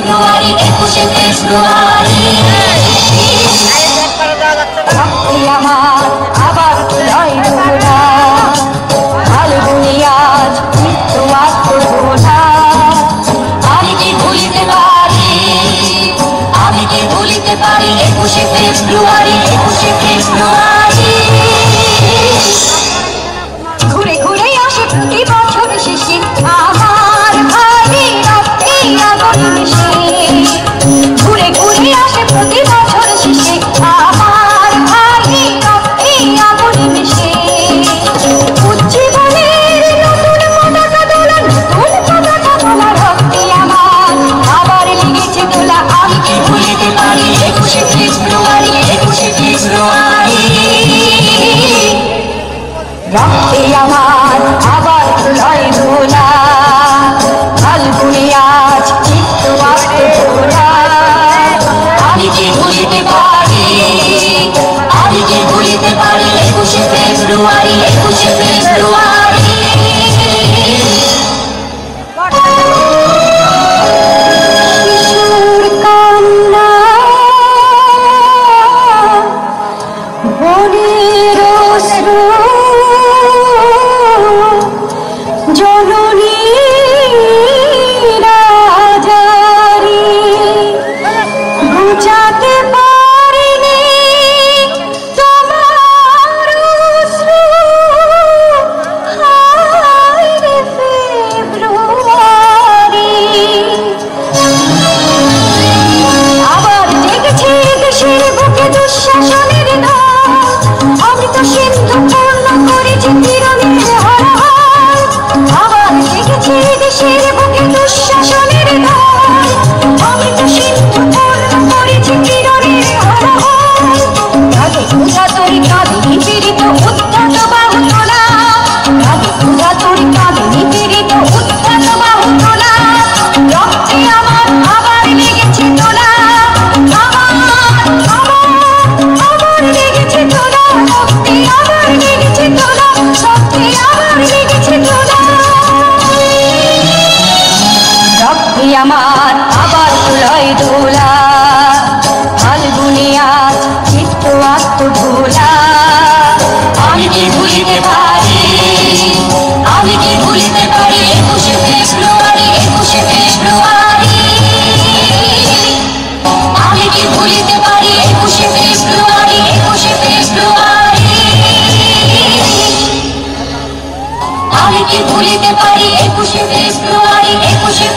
ফেব্রুয়ারি 21শে ফেব্রুয়ারি আমার আবার তুলাই দোলা ফাল্গুনি আজ মৃত্যু আত্মভোলা আমি কি ভুলিতে পারি 21শে ফেব্রুয়ারি 21শে ফেব্রুয়ারি ঘুরে ঘুরে আসে প্রতি বছর শেষে আমার ভাই রক্তে আগুন মিশে ঘুরে ঘুরে আসে প্রতি বছর শেষে আমার ভাই রক্তে আগুন মিশে উজ্জীবনের নতুন পতাকা তোলা নতুন পতাকা তোলা রক্তে আমার আবার লেগেছে তোলা আমি কি ভুলিতে পারি 21শে ফেব্রুয়ারি 21শে ফেব্রুয়ারি রক্তে আমার আবার তুলাই দোলা ফাল্গুনি আজ মৃত্যু আত্মভোলা আমি কি ভুলিতে পারি 21শে ফেব্রুয়ারি 21শে ফেব্রুয়ারি কিশোর কান্না বনের অশ্রু জননী রাজারি বুঝাতে পারিনি তোমার অশ্রু হায় রে ফেব্রুয়ারি আবার জেগেছে দেশের বুকে দুঃশাসনের দল অমৃত সিন্ধু পূর্ণ করেছে কিরণের হরহর আবার জেগেছে দেশের বুকে দুঃশাসনের দল অমৃত সিন্ধু পূর্ণ করেছে কিরণের হরহর কাঁধে পূজা তোরি কাঁধে নিপীড়িত উত্থাত বাহু তোলা কাঁধে পূজা তোরি কাঁধে নিপীড়িত উত্থাত বাহু তোলা রক্তে আমার আবার লেগেছে তোলা আবার লেগেছে তোলা রক্তে আবার লেগেছে তোলা রক্তে আবার লেগেছে তোলা রক্তে আমার আবার তুলাই দোলা ফাল্গুনি আজ মৃত্যু আত্মভোলা আমি কি ভুলিতে পারি 21শে ফেব্রুয়ারি 21শে ফেব্রুয়ারি আমি কি ভুলিতে পারি 21শে ফেব্রুয়ারি 21শে ফেব্রুয়ারি আমি কি ভুলিতে পারি 21শে ফেব্রুয়ারি 21শে